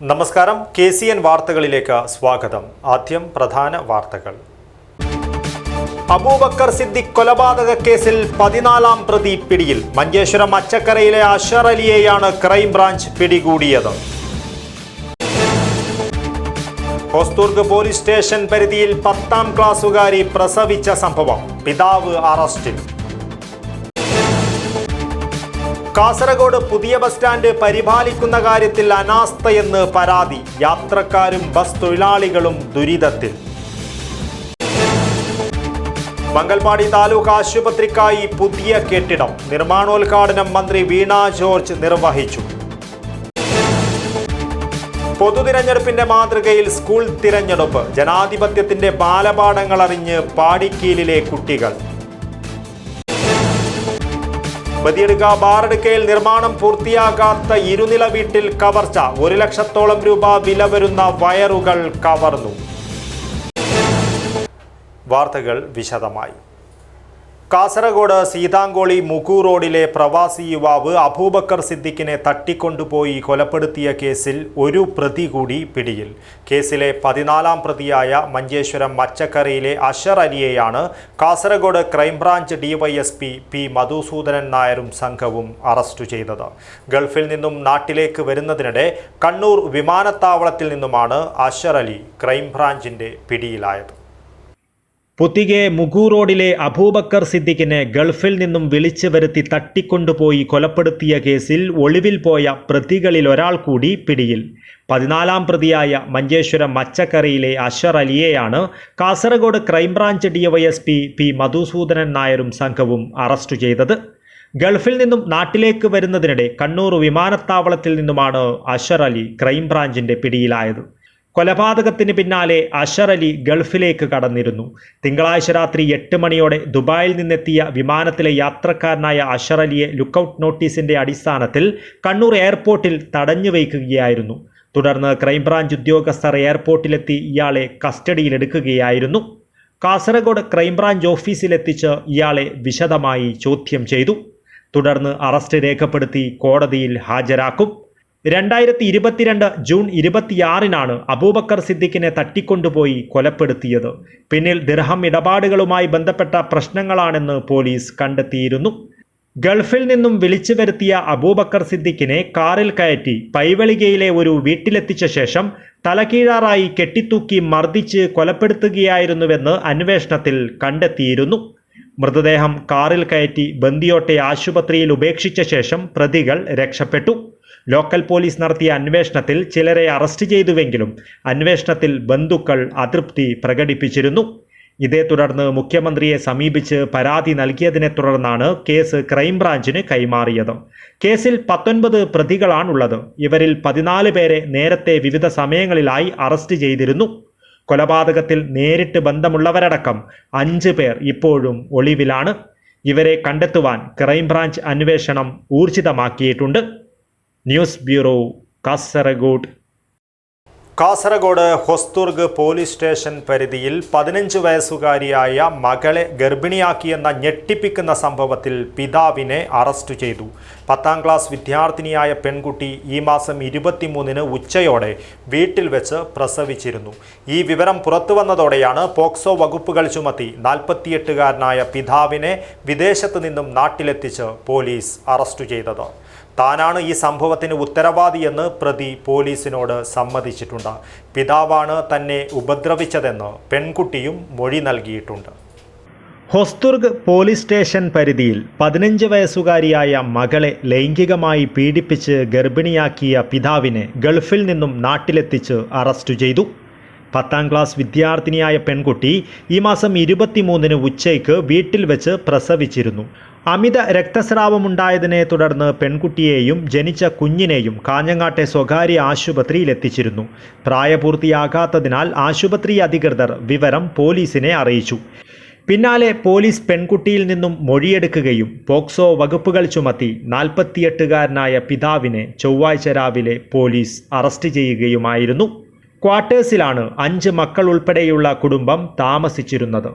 നമസ്കാരം, KCN വാർത്തകളിലേക്ക് സ്വാഗതം. ആദ്യം പ്രധാന വാർത്തകൾ. അബൂബക്കർ സിദ്ദിഖ് കൊലപാതക കേസിൽ 14-ാം പ്രതി പിടിയിൽ. മഞ്ചേശ്വരം അച്ചക്കരയിലെ അഷർ അലിയെയാണ് ക്രൈംബ്രാഞ്ച് പിടികൂടിയത്. ഹോസ്ദുർഗ് പോലീസ് സ്റ്റേഷൻ പരിധിയിൽ 10ാം ക്ലാസ്സുകാരി പ്രസവിച്ച സംഭവം. പിതാവ് അറസ്റ്റിൽ. കാസർഗോഡ് പുതിയ ബസ് സ്റ്റാൻഡ് പരിപാലിക്കുന്ന കാര്യത്തിൽ അനാസ്ഥയെന്ന് പരാതി. യാത്രക്കാരും ബസ് തൊഴിലാളികളും ദുരിതത്തിൽ. മംഗൽപാടി താലൂക്ക് ആശുപത്രിക്കായി പുതിയ കെട്ടിടം. നിർമ്മാണോദ്ഘാടനം മന്ത്രി വീണ ജോർജ് നിർവഹിച്ചു. പൊതുതിരഞ്ഞെടുപ്പിന്റെ മാതൃകയിൽ സ്കൂൾ തിരഞ്ഞെടുപ്പ്. ജനാധിപത്യത്തിന്റെ ബാലപാഠങ്ങൾ അറിഞ്ഞ് പാടിക്കീലിലെ കുട്ടികൾ. ബദിയടുക്ക ബാറടുക്കയിൽ നിർമ്മാണം പൂർത്തിയാകാത്ത ഇരുനില വീട്ടിൽ കവർച്ച. 1 ലക്ഷത്തോളം രൂപ വില വരുന്ന വയറുകൾ കവർന്നു. വാർത്തകൾ വിശദമായി. കാസർഗോഡ് സീതാങ്കോളി മുകു റോഡിലെ പ്രവാസി യുവാവ് അബൂബക്കർ സിദ്ദിഖിനെ തട്ടിക്കൊണ്ടുപോയി കൊലപ്പെടുത്തിയ കേസിൽ ഒരു പ്രതി കൂടി പിടിയിൽ. കേസിലെ 14-ാം പ്രതിയായ മഞ്ചേശ്വരം മച്ചക്കരയിലെ അഷർ അലിയെയാണ് Kasaragod crime branch DYSP P Madhusudanan നായരും സംഘവും അറസ്റ്റ് ചെയ്തത്. ഗൾഫിൽ നിന്നും നാട്ടിലേക്ക് വരുന്നതിനിടെ കണ്ണൂർ വിമാനത്താവളത്തിൽ നിന്നുമാണ് അഷർ അലി ക്രൈംബ്രാഞ്ചിന്റെ പിടിയിലായത്. പുത്തികെ മുകു റോഡിലെ അബൂബക്കർ സിദ്ദിഖിനെ ഗൾഫിൽ നിന്നും വിളിച്ചു വരുത്തി തട്ടിക്കൊണ്ടുപോയി കൊലപ്പെടുത്തിയ കേസിൽ ഒളിവിൽ പോയ പ്രതികളിൽ ഒരാൾ കൂടി പിടിയിൽ. 14-ാം പ്രതിയായ മഞ്ചേശ്വരം മച്ചക്കരയിലെ അഷർ അലിയെയാണ് Kasaragod crime branch DYSP P Madhusudanan നായരും സംഘവും അറസ്റ്റ് ചെയ്തത്. ഗൾഫിൽ നിന്നും നാട്ടിലേക്ക് വരുന്നതിനിടെ കണ്ണൂർ വിമാനത്താവളത്തിൽ നിന്നുമാണ് അഷർ അലി ക്രൈംബ്രാഞ്ചിന്റെ പിടിയിലായത്. കൊലപാതകത്തിന് പിന്നാലെ അഷർ അലി ഗൾഫിലേക്ക് കടന്നിരുന്നു. തിങ്കളാഴ്ച രാത്രി 8 മണിയോടെ ദുബായിൽ നിന്നെത്തിയ വിമാനത്തിലെ യാത്രക്കാരനായ അഷർ അലിയെ ലുക്കൌട്ട് നോട്ടീസിന്റെ അടിസ്ഥാനത്തിൽ കണ്ണൂർ എയർപോർട്ടിൽ തടഞ്ഞു വയ്ക്കുകയായിരുന്നു. തുടർന്ന് ക്രൈംബ്രാഞ്ച് ഉദ്യോഗസ്ഥർ എയർപോർട്ടിലെത്തി ഇയാളെ കസ്റ്റഡിയിലെടുക്കുകയായിരുന്നു. കാസർഗോഡ് ക്രൈംബ്രാഞ്ച് ഓഫീസിലെത്തിച്ച് ഇയാളെ വിശദമായി ചോദ്യം ചെയ്തു. തുടർന്ന് അറസ്റ്റ് രേഖപ്പെടുത്തി കോടതിയിൽ ഹാജരാക്കും. 2022 ജൂൺ 26-നാണ് അബൂബക്കർ സിദ്ദിഖിനെ തട്ടിക്കൊണ്ടുപോയി കൊലപ്പെടുത്തിയത്. പിന്നിൽ ദിർഹം ഇടപാടുകളുമായി ബന്ധപ്പെട്ട പ്രശ്നങ്ങളാണെന്ന് പോലീസ് കണ്ടെത്തിയിരുന്നു. ഗൾഫിൽ നിന്നും വിളിച്ചു വരുത്തിയ അബൂബക്കർ സിദ്ദിഖിനെ കാറിൽ കയറ്റി പൈവളികയിലെ ഒരു വീട്ടിലെത്തിച്ച ശേഷം തലകീഴാറായി കെട്ടിത്തൂക്കി മർദ്ദിച്ച് കൊലപ്പെടുത്തുകയായിരുന്നുവെന്ന് അന്വേഷണത്തിൽ കണ്ടെത്തിയിരുന്നു. മൃതദേഹം കാറിൽ കയറ്റി ബന്ദിയോട്ടെ ആശുപത്രിയിൽ ഉപേക്ഷിച്ച ശേഷം പ്രതികൾ രക്ഷപ്പെട്ടു. ലോക്കൽ പോലീസ് നടത്തിയ അന്വേഷണത്തിൽ ചിലരെ അറസ്റ്റ് ചെയ്തുവെങ്കിലും അന്വേഷണത്തിൽ ബന്ധുക്കൾ അതൃപ്തി പ്രകടിപ്പിച്ചിരുന്നു. ഇതേ തുടർന്ന് മുഖ്യമന്ത്രിയെ സമീപിച്ച് പരാതി നൽകിയതിനെ തുടർന്നാണ് കേസ് ക്രൈംബ്രാഞ്ചിന് കൈമാറിയത്. കേസിൽ 19 പ്രതികളാണുള്ളത്. ഇവരിൽ 14 പേരെ നേരത്തെ വിവിധ സമയങ്ങളിലായി അറസ്റ്റ് ചെയ്തിരുന്നു. കൊലപാതകത്തിൽ നേരിട്ട് ബന്ധമുള്ളവരടക്കം 5 പേർ ഇപ്പോഴും ഒളിവിലാണ്. ഇവരെ കണ്ടെത്തുവാൻ ക്രൈംബ്രാഞ്ച് അന്വേഷണം ഊർജിതമാക്കിയിട്ടുണ്ട്. News bureau, Kasaragod. Kasaragod Hosdurg police station പരിധിയിൽ 15 വയസ്സുകാരിയായ മകളെ ഗർഭിണിയാക്കിയെന്ന ഞെട്ടിപ്പിക്കുന്ന സംഭവത്തിൽ പിതാവിനെ അറസ്റ്റ് ചെയ്തു. 10ാം ക്ലാസ് വിദ്യാർത്ഥിനിയായ പെൺകുട്ടി ഈ മാസം 23-ന് ഉച്ചയോടെ വീട്ടിൽ വെച്ച് പ്രസവിച്ചിരുന്നു. ഈ വിവരം പുറത്തു വന്നതോടെയാണ് പോക്സോ വകുപ്പുകൾ ചുമത്തി 48-കാരനായ പിതാവിനെ വിദേശത്ത് നിന്നും നാട്ടിലെത്തിച്ച് പോലീസ് അറസ്റ്റ് ചെയ്തത്. താനാണ് ഈ സംഭവത്തിന് ഉത്തരവാദിയെന്ന് പ്രതി പോലീസിനോട് സമ്മതിച്ചിട്ടുണ്ട്. പിതാവാണ് തന്നെ ഉപദ്രവിച്ചതെന്ന് പെൺകുട്ടിയും മൊഴി നൽകിയിട്ടുണ്ട്. ഹോസ്ദുർഗ് പോലീസ് സ്റ്റേഷൻ പരിധിയിൽ 15 വയസ്സുകാരിയായ മകളെ ലൈംഗികമായി പീഡിപ്പിച്ച് ഗർഭിണിയാക്കിയ പിതാവിനെ ഗൾഫിൽ നിന്നും നാട്ടിലെത്തിച്ച് അറസ്റ്റ് ചെയ്തു. 10ാം ക്ലാസ് വിദ്യാർത്ഥിനിയായ പെൺകുട്ടി ഈ മാസം 23-ന് ഉച്ചയ്ക്ക് വീട്ടിൽ വെച്ച് പ്രസവിച്ചിരുന്നു. അമിത രക്തസ്രാവമുണ്ടായതിനെ തുടർന്ന് പെൺകുട്ടിയെയും ജനിച്ച കുഞ്ഞിനെയും കാഞ്ഞങ്ങാട്ടെ സ്വകാര്യ ആശുപത്രിയിൽ എത്തിച്ചിരുന്നു. പ്രായപൂർത്തിയാകാത്തതിനാൽ ആശുപത്രി അധികൃതർ വിവരം പോലീസിനെ അറിയിച്ചു. പിന്നാലെ പോലീസ് പെൺകുട്ടിയിൽ നിന്നും മൊഴിയെടുക്കുകയും പോക്സോ വകുപ്പുകൾ ചുമത്തി 48-കാരനായ പിതാവിനെ ചൊവ്വാഴ്ച രാവിലെ പോലീസ് അറസ്റ്റ് ചെയ്യുകയുമായിരുന്നു. ക്വാർട്ടേഴ്സിലാണ് 5 മക്കൾ ഉൾപ്പെടെയുള്ള കുടുംബം താമസിച്ചിരുന്നത്.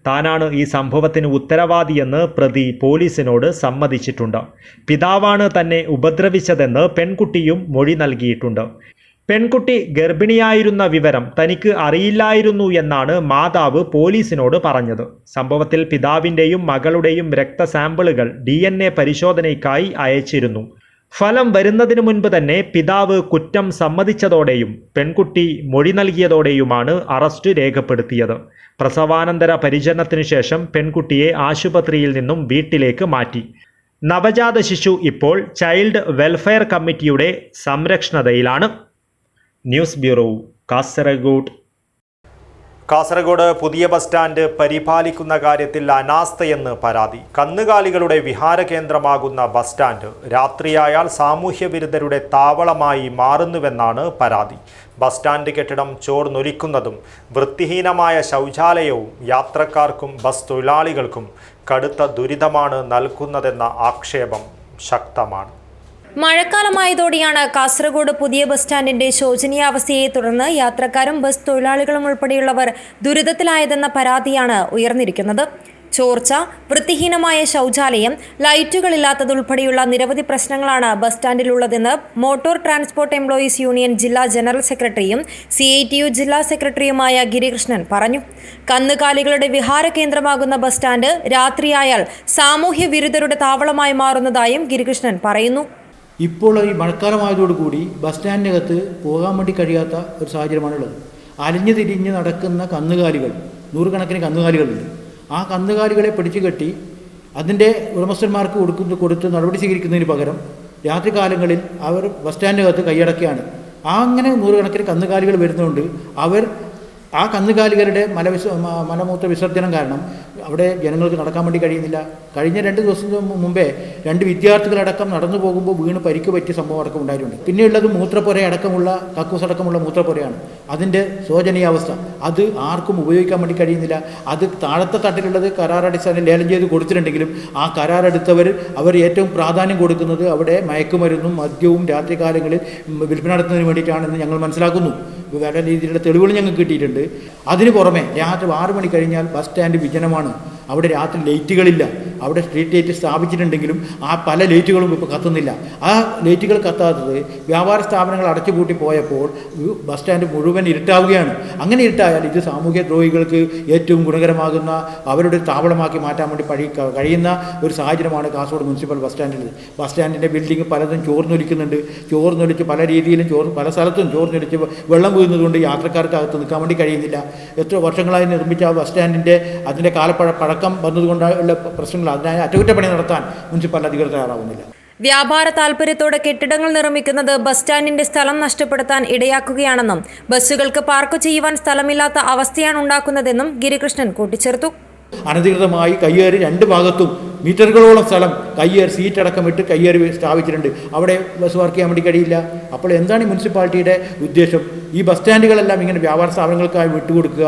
താനാണ് ഈ സംഭവത്തിന് ഉത്തരവാദിയെന്ന് പ്രതി പോലീസിനോട് സമ്മതിച്ചിട്ടുണ്ട്. പിതാവാണ് തന്നെ ഉപദ്രവിച്ചതെന്ന് പെൺകുട്ടിയും മൊഴി നൽകിയിട്ടുണ്ട്. പെൺകുട്ടി ഗർഭിണിയായിരുന്ന വിവരം തനിക്ക് അറിയില്ലായിരുന്നു എന്നാണ് മാതാവ് പോലീസിനോട് പറഞ്ഞത്. സംഭവത്തിൽ പിതാവിൻ്റെയും മകളുടെയും രക്തസാമ്പിളുകൾ DNA പരിശോധനയ്ക്കായി അയച്ചിരുന്നു. ഫലം വരുന്നതിനു മുൻപ് തന്നെ പിതാവ് കുറ്റം സമ്മതിച്ചതോടെയും പെൺകുട്ടി മൊഴി നൽകിയതോടെയുമാണ് അറസ്റ്റ് രേഖപ്പെടുത്തിയത്. പ്രസവാനന്തര പരിചരണത്തിനു ശേഷം പെൺകുട്ടിയെ ആശുപത്രിയിൽ നിന്നും വീട്ടിലേക്ക് മാറ്റി. നവജാത ശിശു ഇപ്പോൾ ചൈൽഡ് വെൽഫെയർ കമ്മിറ്റിയുടെ സംരക്ഷണതയിലാണ്. News bureau, Kasaragod. കാസർഗോഡ് പുതിയ ബസ് സ്റ്റാൻഡ് പരിപാലിക്കുന്ന കാര്യത്തിൽ അനാസ്ഥയെന്ന് പരാതി. കന്നുകാലികളുടെ വിഹാര കേന്ദ്രമാകുന്ന ബസ് സ്റ്റാൻഡ് രാത്രിയായാൽ സാമൂഹ്യ വിരുദ്ധരുടെ താവളമായി മാറുന്നുവെന്നാണ് പരാതി. ബസ് സ്റ്റാൻഡ് കെട്ടിടം ചോർന്നൊലിക്കുന്നതും വൃത്തിഹീനമായ ശൗചാലയവും യാത്രക്കാർക്കും ബസ് തൊഴിലാളികൾക്കും കടുത്ത ദുരിതമാണ് നൽകുന്നതെന്ന ആക്ഷേപം ശക്തമാണ്. മഴക്കാലമായതോടെയാണ് കാസർഗോഡ് പുതിയ ബസ് സ്റ്റാൻഡിന്റെ ശോചനീയാവസ്ഥയെ തുടർന്ന് യാത്രക്കാരും ബസ് തൊഴിലാളികളും ഉൾപ്പെടെയുള്ളവർ ദുരിതത്തിലായതെന്ന പരാതിയാണ് ഉയർന്നിരിക്കുന്നത്. ചോർച്ച, വൃത്തിഹീനമായ ശൗചാലയം, ലൈറ്റുകളില്ലാത്തതുൾപ്പെടെയുള്ള നിരവധി പ്രശ്നങ്ങളാണ് ബസ് സ്റ്റാൻഡിലുള്ളതെന്ന് മോട്ടോർ ട്രാൻസ്പോർട്ട് എംപ്ലോയീസ് യൂണിയൻ ജില്ലാ ജനറൽ സെക്രട്ടറിയും CITU ജില്ലാ സെക്രട്ടറിയുമായ ഗിരികൃഷ്ണൻ പറഞ്ഞു. കന്നുകാലികളുടെ വിഹാര കേന്ദ്രമാകുന്ന ബസ് സ്റ്റാൻഡ് രാത്രിയായാൽ സാമൂഹ്യ വിരുദ്ധരുടെ താവളമായി മാറുന്നതായും ഗിരികൃഷ്ണൻ പറയുന്നു. ഇപ്പോൾ ഈ മഴക്കാലമായതോടുകൂടി ബസ് സ്റ്റാൻഡിനകത്ത് പോകാൻ വേണ്ടി കഴിയാത്ത ഒരു സാഹചര്യമാണുള്ളത്. അലിഞ്ഞു തിരിഞ്ഞ് നടക്കുന്ന കന്നുകാലികൾ, നൂറുകണക്കിന് കന്നുകാലികളുണ്ട്. ആ കന്നുകാലികളെ പിടിച്ചു കെട്ടി അതിൻ്റെ ഉടമസ്ഥന്മാർക്ക് കൊടുത്ത് നടപടി സ്വീകരിക്കുന്നതിന് പകരം രാത്രികാലങ്ങളിൽ അവർ ബസ് സ്റ്റാൻഡിനകത്ത് കൈയടക്കുകയാണ്. അങ്ങനെ നൂറുകണക്കിന് കന്നുകാലികൾ വരുന്നതുകൊണ്ട് അവർ ആ കന്നുകാലികളുടെ മലമൂത്ര വിസർജനം കാരണം അവിടെ ജനങ്ങൾക്ക് നടക്കാൻ വേണ്ടി കഴിയുന്നില്ല. കഴിഞ്ഞ 2 ദിവസം മുമ്പേ 2 വിദ്യാർത്ഥികളടക്കം നടന്നു പോകുമ്പോൾ വീണ് പരിക്ക് പറ്റിയ സംഭവം അടക്കം ഉണ്ടായിട്ടുണ്ട്. പിന്നെയുള്ളത് മൂത്രപ്പുര അടക്കമുള്ള കക്കൂസ് അടക്കമുള്ള മൂത്രപ്പുരയാണ്. അതിൻ്റെ ശോചനീയാവസ്ഥ അത് ആർക്കും ഉപയോഗിക്കാൻ വേണ്ടി കഴിയുന്നില്ല. അത് താഴത്തെ തട്ടിലുള്ളത് കരാറടിസ്ഥാനം ലേലം ചെയ്ത് കൊടുത്തിട്ടുണ്ടെങ്കിലും ആ കരാറെടുത്തവർ അവർ ഏറ്റവും പ്രാധാന്യം കൊടുക്കുന്നത് അവിടെ മയക്കുമരുന്നും മദ്യവും രാത്രികാലങ്ങളിൽ വിൽപ്പന നടത്തുന്നതിന് വേണ്ടിയിട്ടാണെന്ന് ഞങ്ങൾ മനസ്സിലാക്കുന്നു. പല രീതിയിലുള്ള തെളിവുകൾ ഞങ്ങൾക്ക് കിട്ടിയിട്ടുണ്ട്. അതിന് പുറമെ രാത്രി 6 മണി കഴിഞ്ഞാൽ ബസ് സ്റ്റാൻഡ് വിജനമാണ്. അവിടെ രാത്രി ലൈറ്റുകളില്ല. അവിടെ സ്ട്രീറ്റ് ലൈറ്റ് സ്ഥാപിച്ചിട്ടുണ്ടെങ്കിലും ആ പല ലൈറ്റുകളും ഇപ്പോൾ കത്തുന്നില്ല. ആ ലൈറ്റുകൾ കത്താത്തത് വ്യാപാര സ്ഥാപനങ്ങൾ അടച്ചുപൂട്ടി പോയപ്പോൾ ബസ് സ്റ്റാൻഡ് മുഴുവൻ ഇരുട്ടാവുകയാണ്. അങ്ങനെ ഇരുട്ടായാൽ ഇത് സാമൂഹ്യ ദ്രോഹികൾക്ക് ഏറ്റവും ഗുണകരമാകുന്ന അവരുടെ താവളമാക്കി മാറ്റാൻ വേണ്ടി കഴിയുന്ന ഒരു സാഹചര്യമാണ് കാസർഗോഡ് മുനിസിപ്പൽ ബസ് സ്റ്റാൻഡിൽ. ബസ് സ്റ്റാൻഡിൻ്റെ ബിൽഡിംഗ് പലതും ചോർന്നൊലിക്കുന്നുണ്ട്. ചോർന്നൊലിച്ച് പല രീതിയിലും പല സ്ഥലത്തും ചോർന്നൊലിച്ച് വെള്ളം വീഴുന്നതുകൊണ്ട് യാത്രക്കാർക്ക് അകത്ത് നിൽക്കാൻ വേണ്ടി കഴിയുന്നില്ല. എത്ര വർഷങ്ങളായി നിർമ്മിച്ച ആ ബസ് സ്റ്റാൻഡിൻ്റെ അതിൻ്റെ പഴക്കം വന്നതുകൊണ്ടുള്ള പ്രശ്നങ്ങൾ അതിനായി അറ്റകുറ്റപ്പണി നടത്താൻ മുനിസിപ്പൽ അധികൃതർ തയ്യാറാവുന്നില്ല. വ്യാപാര താൽപര്യത്തോടെ കെട്ടിടങ്ങൾ നിർമ്മിക്കുന്നത് ബസ് സ്റ്റാൻഡിന്റെ സ്ഥലം നഷ്ടപ്പെടുത്താൻ ഇടയാക്കുകയാണെന്നും ബസ്സുകൾക്ക് പാർക്ക് ചെയ്യുവാൻ സ്ഥലമില്ലാത്ത അവസ്ഥയാണ് ഉണ്ടാക്കുന്നതെന്നും ഗിരികൃഷ്ണൻ കൂട്ടിച്ചേർത്തു. അനധികൃതമായി കയ്യേറി 2 ഭാഗത്തും മീറ്ററുകളോളം സ്ഥലം കയ്യേറി സീറ്റടക്കം ഇട്ട് കയ്യേറി സ്ഥാപിച്ചിട്ടുണ്ട്. അവിടെ ബസ് പാർക്ക് ചെയ്യാൻ വേണ്ടി കഴിയില്ല. അപ്പോൾ എന്താണ് ഈ മുനിസിപ്പാലിറ്റിയുടെ ഉദ്ദേശം? ഈ ബസ് സ്റ്റാൻഡുകളെല്ലാം ഇങ്ങനെ വ്യാപാര സ്ഥാപനങ്ങൾക്കായി വിട്ടുകൊടുക്കുക,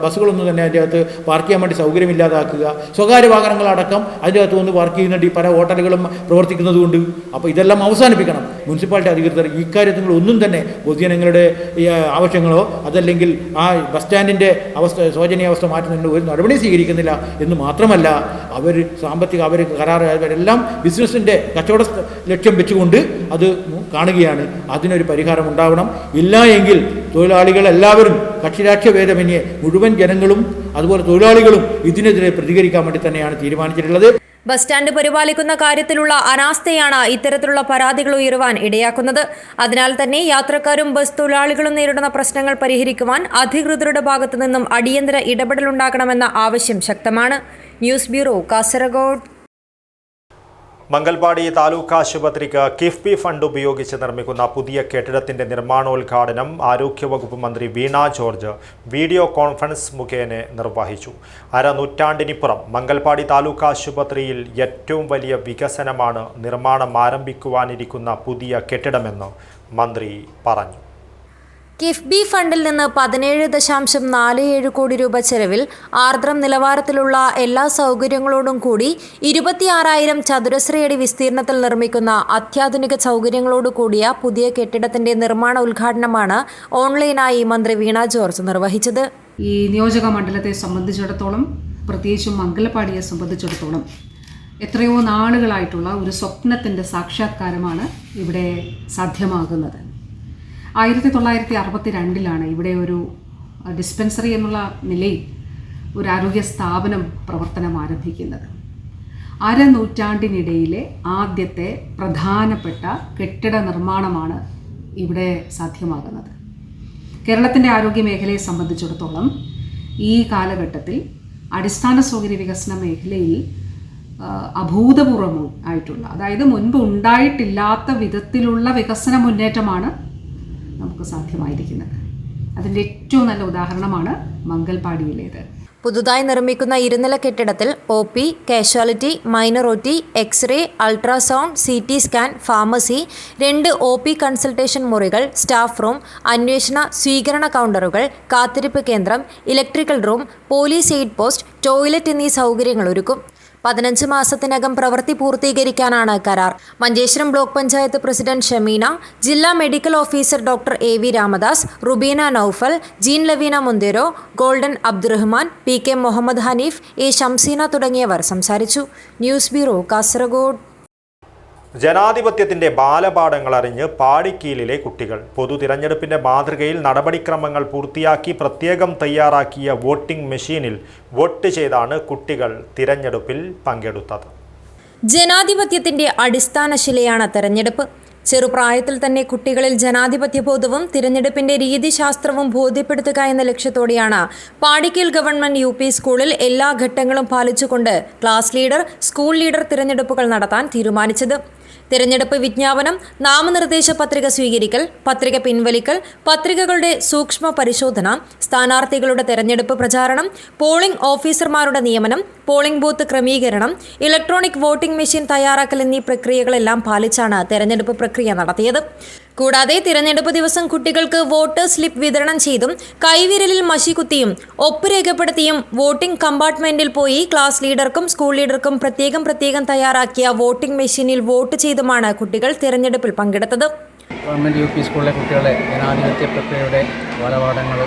ബസ്സുകളൊന്നും തന്നെ അതിൻ്റെ അകത്ത് പാർക്ക് ചെയ്യാൻ വേണ്ടി സൗകര്യമില്ലാതാക്കുക, സ്വകാര്യ വാഹനങ്ങളടക്കം അതിൻ്റെ അകത്ത് വന്ന് പാർക്ക് ചെയ്യുന്നുണ്ട്. ഈ പല ഹോട്ടലുകളും പ്രവർത്തിക്കുന്നതുകൊണ്ട്. അപ്പോൾ ഇതെല്ലാം അവസാനിപ്പിക്കണം. മുനിസിപ്പാലിറ്റി അധികൃതർ ഇക്കാര്യത്തിൽ ഒന്നും തന്നെ പൊതുജനങ്ങളുടെ ആവശ്യങ്ങളോ അതല്ലെങ്കിൽ ആ ബസ് സ്റ്റാൻഡിൻ്റെ ശോചനീയാവസ്ഥ മാറ്റുന്നതിന് ഒരു നടപടി സ്വീകരിക്കുന്നില്ല എന്ന് മാത്രമല്ല അവർ അവരെല്ലാം ബിസിനസ്സിൻ്റെ കച്ചവട ലക്ഷ്യം വെച്ചുകൊണ്ട് അത് കാണുകയാണ്. അതിനൊരു പരിഹാരം ഉണ്ടാവണം. ഇല്ല എങ്കിൽ തൊഴിലാളികളെല്ലാവരും കക്ഷിരാഷ്ട്രീയ ഭേദമന്യേ മുഴുവൻ ജനങ്ങളും അതുപോലെ തൊഴിലാളികളും ഇതിനെതിരെ പ്രതികരിക്കാൻ വേണ്ടി തന്നെയാണ് തീരുമാനിച്ചിട്ടുള്ളത്. ബസ് സ്റ്റാൻഡ് പരിപാലിക്കുന്ന കാര്യത്തിലുള്ള അനാസ്ഥയാണ് ഇത്തരത്തിലുള്ള പരാതികൾ ഉയരുവാൻ ഇടയാക്കുന്നത്. അതിനാൽ തന്നെ യാത്രക്കാരും ബസ് തൊഴിലാളികളും നേരിടുന്ന പ്രശ്നങ്ങൾ പരിഹരിക്കുവാൻ അധികൃതരുടെ ഭാഗത്തു നിന്നും അടിയന്തര ഇടപെടലുണ്ടാകണമെന്ന ആവശ്യം ശക്തമാണ്. News bureau, Kasaragod. മംഗൽപാടി താലൂക്ക് ആശുപത്രിക്ക് കിഫ്ബി ഫണ്ട് ഉപയോഗിച്ച് നിർമ്മിക്കുന്ന പുതിയ കെട്ടിടത്തിന്റെ നിർമ്മാണോദ്ഘാടനം ആരോഗ്യവകുപ്പ് മന്ത്രി വീണ ജോർജ് വീഡിയോ കോൺഫറൻസ് മുഖേന നിർവഹിച്ചു. അരനൂറ്റാണ്ടിനിപ്പുറം മംഗൽപാടി താലൂക്ക് ആശുപത്രിയിൽ ഏറ്റവും വലിയ വികസനമാണ് നിർമ്മാണം ആരംഭിക്കുവാനിരിക്കുന്ന പുതിയ കെട്ടിടമെന്ന് മന്ത്രി പറഞ്ഞു. കിഫ്ബി ഫണ്ടിൽ നിന്ന് 17.47 കോടി രൂപ ചെലവിൽ ആർദ്രം നിലവാരത്തിലുള്ള എല്ലാ സൗകര്യങ്ങളോടും കൂടി 26,000 ചതുരശ്രയടി വിസ്തീർണത്തിൽ നിർമ്മിക്കുന്ന അത്യാധുനിക സൗകര്യങ്ങളോട് കൂടിയ പുതിയ കെട്ടിടത്തിന്റെ നിർമ്മാണ ഉദ്ഘാടനമാണ് ഓൺലൈനായി മന്ത്രി വീണ ജോർജ് നിർവഹിച്ചത്. ഈ നിയോജക മണ്ഡലത്തെ സംബന്ധിച്ചിടത്തോളം, പ്രത്യേകിച്ചും മംഗലപാടിയെ സംബന്ധിച്ചിടത്തോളം എത്രയോ നാളുകളായിട്ടുള്ള ഒരു സ്വപ്നത്തിൻ്റെ സാക്ഷാത്കാരമാണ് ഇവിടെ സാധ്യമാകുന്നത്. 1962 ഇവിടെ ഒരു ഡിസ്പെൻസറി എന്നുള്ള നിലയിൽ ഒരു ആരോഗ്യ സ്ഥാപനം പ്രവർത്തനം ആരംഭിക്കുന്നത്. അരനൂറ്റാണ്ടിനിടയിലെ ആദ്യത്തെ പ്രധാനപ്പെട്ട കെട്ടിട നിർമ്മാണമാണ് ഇവിടെ സാധ്യമാകുന്നത്. കേരളത്തിൻ്റെ ആരോഗ്യ മേഖലയെ സംബന്ധിച്ചിടത്തോളം ഈ കാലഘട്ടത്തിൽ അടിസ്ഥാന സൗകര്യ വികസന മേഖലയിൽ അഭൂതപൂർവം ആയിട്ടുള്ള, അതായത് മുൻപ് ഉണ്ടായിട്ടില്ലാത്ത വിധത്തിലുള്ള വികസന മുന്നേറ്റമാണ് നമുക്ക് സാധ്യമായിരിക്കുന്നത്. അതിൻ്റെ ഏറ്റവും നല്ല ഉദാഹരണമാണ് മംഗൽപാടിയിലേത്. പുതുതായി നിർമ്മിക്കുന്ന ഇരുനില കെട്ടിടത്തിൽ OP, casualty, minor OT, x ray, ultrasound, CT scan, pharmacy, 2 OP consultation മുറികൾ, സ്റ്റാഫ് റൂം, അന്വേഷണ സ്വീകരണ കൗണ്ടറുകൾ, കാത്തിരിപ്പ് കേന്ദ്രം, electrical room, police aid post, toilet എന്നീ സൗകര്യങ്ങൾ ഒരുക്കും. 15 മാസത്തിനകം പ്രവൃത്തി പൂർത്തീകരിക്കാനാണ് കരാർ. മഞ്ചേശ്വരം ബ്ലോക്ക് പഞ്ചായത്ത് പ്രസിഡന്റ് ഷമീന, ജില്ലാ medical officer doctor AV Ramadas, Rubeena Naufal, Jean Laveena Mantero, Golden Abdurahman, PK Muhammad Haneef, A Shamseena തുടങ്ങിയവർ സംസാരിച്ചു. News bureau, Kasaragod. ജനാധിപത്യത്തിന്റെ ബാലപാഠങ്ങൾ അറിഞ്ഞ് പാടിക്കീലിലെ കുട്ടികൾ. പൊതു തിരഞ്ഞെടുപ്പിന്റെ മാതൃകയിൽ നടപടിക്രമങ്ങൾ പൂർത്തിയാക്കി പ്രത്യേകം തയ്യാറാക്കിയ വോട്ടിംഗ് മെഷീനിൽ വോട്ട് ചെയ്താണ് കുട്ടികൾ തിരഞ്ഞെടുപ്പിൽ പങ്കെടുത്തത്. ജനാധിപത്യത്തിന്റെ അടിസ്ഥാന ശിലയാണ് തെരഞ്ഞെടുപ്പ്. ചെറുപ്രായത്തിൽ തന്നെ കുട്ടികളിൽ ജനാധിപത്യ ബോധവും തിരഞ്ഞെടുപ്പിന്റെ രീതിശാസ്ത്രവും ബോധ്യപ്പെടുത്തുക എന്ന ലക്ഷ്യത്തോടെയാണ് പാടിക്കൽ ഗവൺമെന്റ് UP സ്കൂളിൽ എല്ലാ ഘട്ടങ്ങളും പാലിച്ചുകൊണ്ട് ക്ലാസ് ലീഡർ, സ്കൂൾ ലീഡർ തിരഞ്ഞെടുപ്പുകൾ നടത്താൻ തീരുമാനിച്ചത്. തിരഞ്ഞെടുപ്പ് വിജ്ഞാപനം, നാമനിർദ്ദേശ പത്രിക സ്വീകരിക്കൽ, പത്രിക പിൻവലിക്കൽ, പത്രികകളുടെ സൂക്ഷ്മ പരിശോധന, സ്ഥാനാർത്ഥികളുടെ തെരഞ്ഞെടുപ്പ് പ്രചാരണം, പോളിംഗ് ഓഫീസർമാരുടെ നിയമനം, പോളിംഗ് ബൂത്ത് ക്രമീകരണം, ഇലക്ട്രോണിക് വോട്ടിംഗ് മെഷീൻ തയ്യാറാക്കൽ എന്നീ പ്രക്രിയകളെല്ലാം പാലിച്ചാണ് തെരഞ്ഞെടുപ്പ് പ്രക്രിയ നടത്തിയത്. കൂടാതെ തിരഞ്ഞെടുപ്പ് ദിവസം കുട്ടികൾക്ക് വോട്ടേഴ്സ് സ്ലിപ്പ് വിതരണം ചെയ്തും കൈവിരലിൽ മഷി കുത്തിയും ഒപ്പ് രേഖപ്പെടുത്തിയും വോട്ടിംഗ് കമ്പാർട്ട്മെന്റിൽ പോയി ക്ലാസ് ലീഡർക്കും സ്കൂൾ ലീഡർക്കും പ്രത്യേകം തയ്യാറാക്കിയ വോട്ടിംഗ് മെഷീനിൽ വോട്ട് ചെയ്തുമാണ് കുട്ടികൾ തിരഞ്ഞെടുപ്പിൽ പങ്കെടുത്തത്. ഗവൺമെൻറ് UP സ്കൂളിലെ കുട്ടികളെ ജനാധിപത്യ പ്രക്രിയയുടെ ബാലപാഠങ്ങൾ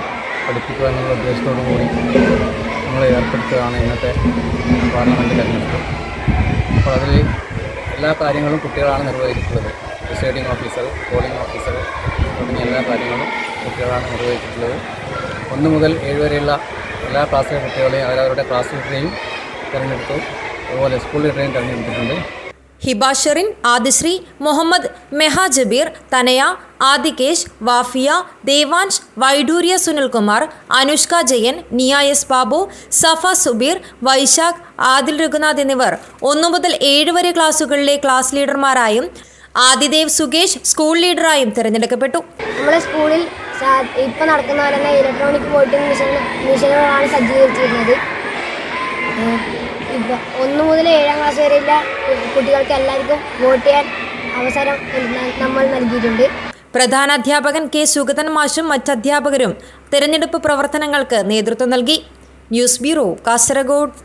പഠിപ്പിക്കുക എന്നുള്ള ഉദ്ദേശത്തോടു കൂടി നമ്മൾ ഏർപ്പെടുത്തുകയാണ് ഇന്നത്തെ പാർലമെൻറ്റ് തെരഞ്ഞെടുപ്പ്. അപ്പോൾ അതിൽ എല്ലാ കാര്യങ്ങളും കുട്ടികളാണ് നിർവഹിച്ചിട്ടുള്ളത്. പ്രിസൈഡിംഗ് ഓഫീസർ, പോളിംഗ് ഓഫീസർ തുടങ്ങിയ എല്ലാ കാര്യങ്ങളും കുട്ടികളാണ് നിർവഹിച്ചിട്ടുള്ളത്. 1 മുതൽ 7 വരെയുള്ള എല്ലാ ക്ലാസ്സിലെ കുട്ടികളെയും അവരവരുടെ ക്ലാസ് ലീഡറെയും തിരഞ്ഞെടുത്തു. അതുപോലെ സ്കൂൾ ലീഡറെയും തിരഞ്ഞെടുത്തിട്ടുണ്ട്. ഹിബാഷറിൻ, ആദിശ്രീ, മുഹമ്മദ് മെഹാജബീർ, തനയ, ആദികേശ്, വാഫിയ, ദേവാൻഷ്, വൈഡൂര്യ സുനിൽകുമാർ, അനുഷ്ക ജയൻ, നിയ S ബാബു, സഫ സുബീർ, വൈശാഖ്, ആദിൽ രഘുനാഥ് എന്നിവർ 1 മുതൽ 7 വരെ ക്ലാസുകളിലെ ക്ലാസ് ലീഡർമാരായും ആദിദേവ് സുകേഷ് സ്കൂൾ ലീഡറായും തിരഞ്ഞെടുക്കപ്പെട്ടു. നമ്മുടെ സ്കൂളിൽ ഇപ്പോൾ നടക്കുന്ന പോലെ തന്നെ ഇലക്ട്രോണിക് വോട്ടിംഗ് മെഷീനുകളാണ് സജ്ജീകരിച്ചിരുന്നത്. ഇപ്പോൾ 1 മുതൽ 7ാം ക്ലാസ് വരെയുള്ള കുട്ടികൾക്ക് എല്ലാവർക്കും വോട്ട് ചെയ്യാൻ അവസരം നമ്മൾ നൽകിയിട്ടുണ്ട്. പ്രധാന അധ്യാപകൻ K സുഗതൻ മാഷും മറ്റധ്യാപകരും തെരഞ്ഞെടുപ്പ് പ്രവർത്തനങ്ങൾക്ക് നേതൃത്വം നൽകി. News bureau, Kasaragod.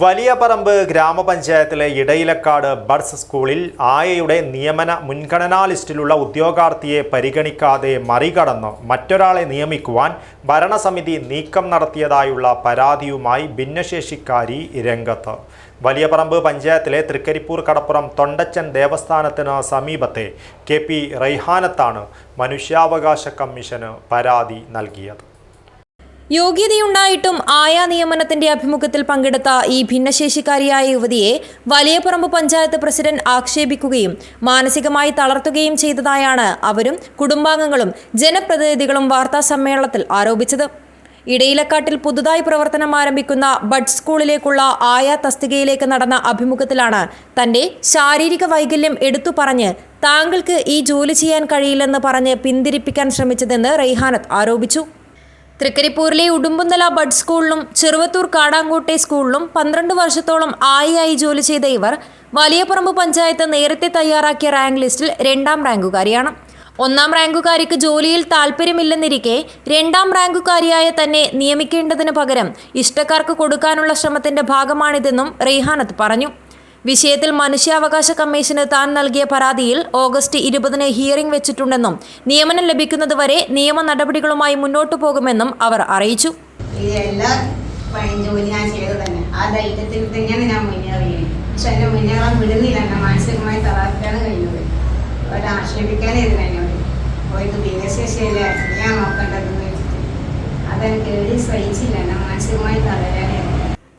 വലിയപറമ്പ് ഗ്രാമപഞ്ചായത്തിലെ ഇടയിലക്കാട് ബഡ്സ് സ്കൂളിൽ ആയയുടെ നിയമന മുൻഗണനാ ലിസ്റ്റിലുള്ള ഉദ്യോഗാർത്ഥിയെ പരിഗണിക്കാതെ മറികടന്ന് മറ്റൊരാളെ നിയമിക്കുവാൻ ഭരണസമിതി നീക്കം നടത്തിയതായുള്ള പരാതിയുമായി ഭിന്നശേഷിക്കാരി രംഗത്ത്. വലിയപറമ്പ് പഞ്ചായത്തിലെ തൃക്കരിപ്പൂർ കടപ്പുറം തൊണ്ടച്ചൻ ദേവസ്ഥാനത്തിന് സമീപത്തെ KP റൈഹാനത്താണ് മനുഷ്യാവകാശ കമ്മീഷന് പരാതി നൽകിയത്. യോഗ്യതയുണ്ടായിട്ടും ആയ നിയമനത്തിന്റെ അഭിമുഖത്തിൽ പങ്കെടുത്ത ഈ ഭിന്നശേഷിക്കാരിയായ യുവതിയെ വലിയപറമ്പ് പഞ്ചായത്ത് പ്രസിഡന്റ് ആക്ഷേപിക്കുകയും മാനസികമായി തളർത്തുകയും ചെയ്തതായാണ് അവരും കുടുംബാംഗങ്ങളും ജനപ്രതിനിധികളും വാർത്താ സമ്മേളനത്തിൽ ആരോപിച്ചത്. ഇടയിലക്കാട്ടിൽ പുതുതായി പ്രവർത്തനം ആരംഭിക്കുന്ന ബഡ് സ്കൂളിലേക്കുള്ള ആയ തസ്തികയിലേക്ക് നടന്ന അഭിമുഖത്തിലാണ് തന്റെ ശാരീരിക വൈകല്യം എടുത്തു പറഞ്ഞ് താങ്കൾക്ക് ഈ ജോലി ചെയ്യാൻ കഴിയില്ലെന്ന് പറഞ്ഞ് പിന്തിരിപ്പിക്കാൻ ശ്രമിച്ചതെന്ന് റൈഹാനത്ത് ആരോപിച്ചു. തൃക്കരിപ്പൂരിലെ ഉടുമ്പുന്തല ബഡ് സ്കൂളിലും ചെറുവത്തൂർ കാടാങ്കോട്ടെ സ്കൂളിലും 12 വർഷത്തോളം ആയി ജോലി ചെയ്ത ഇവർ വലിയപറമ്പ് പഞ്ചായത്ത് നേരത്തെ തയ്യാറാക്കിയ റാങ്ക് ലിസ്റ്റിൽ 2ാം റാങ്കുകാരിയാണ്. 1ാം റാങ്കുകാരിക്ക് ജോലിയിൽ താല്പര്യമില്ലെന്നിരിക്കെ 2ാം റാങ്കുകാരിയായ തന്നെ നിയമിക്കേണ്ടതിന് പകരം ഇഷ്ടക്കാർക്ക് കൊടുക്കാനുള്ള ശ്രമത്തിന്റെ ഭാഗമാണിതെന്നും റൈഹാനത്ത് പറഞ്ഞു. വിഷയത്തിൽ മനുഷ്യാവകാശ കമ്മീഷന് താൻ നൽകിയ പരാതിയിൽ ഓഗസ്റ്റ് 20-ന് ഹിയറിംഗ് വെച്ചിട്ടുണ്ടെന്നും നിയമനം ലഭിക്കുന്നതുവരെ നിയമ നടപടികളുമായി മുന്നോട്ടു പോകുമെന്നും അവർ അറിയിച്ചു. എല്ലാ ജോലി ഞാൻ ചെയ്തു തന്നെ ആ ധൈര്യത്തിൽ തന്നെയാണ് ഞാൻ മുന്നേറിയത്. പക്ഷെ എന്നെ മുന്നേറാൻ വിടുന്നില്ല. എന്നെ മാനസികമായി തളർത്താൻ കഴിയുന്നത്. അവരെ ആക്ഷേപിക്കാനായിരുന്നു എന്നോട്. പോയിട്ട് ഭിന്നശേഷിയിലെ ഞാൻ നോക്കേണ്ടതെന്ന് വെച്ചിട്ട് അതെനിക്ക് എഴുതി സഹിച്ചില്ല. എന്നെ മാനസികമായി തളരാനായിരുന്നു.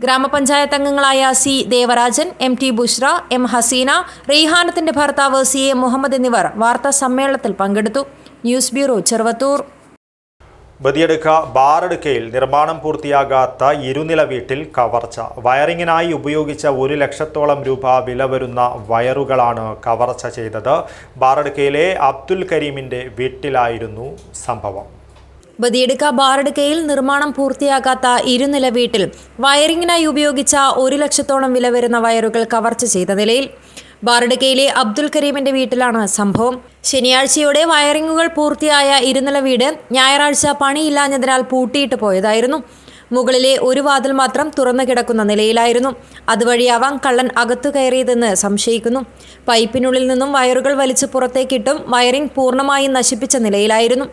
ഗ്രാമപഞ്ചായത്ത് അംഗങ്ങളായ C Devarajan, M T Bushra, M Haseena, റെയ്ഹാനത്തിന്റെ ഭർത്താവ് സി എ മുഹമ്മദ് എന്നിവർ വാർത്താ സമ്മേളനത്തിൽ പങ്കെടുത്തു. News bureau, Cheruvathur. ബദിയടുക്ക ബാറടുക്കയിൽ നിർമ്മാണം പൂർത്തിയാകാത്ത ഇരുനില വീട്ടിൽ കവർച്ച. വയറിങ്ങിനായി ഉപയോഗിച്ച 1 ലക്ഷത്തോളം രൂപ വില വരുന്ന വയറുകളാണ് കവർച്ച ചെയ്തത്. ബാറടുക്കയിലെ അബ്ദുൽ കരീമിന്റെ വീട്ടിലായിരുന്നു സംഭവം. ബദിയടുക്ക ബാറടുക്കയിൽ നിർമ്മാണം പൂർത്തിയാകാത്ത ഇരുനില വീട്ടിൽ വയറിങ്ങിനായി ഉപയോഗിച്ച 1 ലക്ഷത്തോളം വില വരുന്ന വയറുകൾ കവർച്ച ചെയ്ത നിലയിൽ. ബാറടുക്കയിലെ അബ്ദുൽ കരീമിന്റെ വീട്ടിലാണ് സംഭവം. ശനിയാഴ്ചയോടെ വയറിങ്ങുകൾ പൂർത്തിയായ ഇരുനില വീട് ഞായറാഴ്ച പണിയില്ലാഞ്ഞതിനാൽ പൂട്ടിയിട്ട് പോയതായിരുന്നു. മുകളിലെ ഒരു വാതിൽ മാത്രം തുറന്നു കിടക്കുന്ന നിലയിലായിരുന്നു. അതുവഴിയാവാം കള്ളൻ അകത്തു കയറിയതെന്ന് സംശയിക്കുന്നു. പൈപ്പിനുള്ളിൽ നിന്നും വയറുകൾ വലിച്ചു പുറത്തേക്കിട്ടും വയറിംഗ് പൂർണ്ണമായും നശിപ്പിച്ച നിലയിലായിരുന്നു.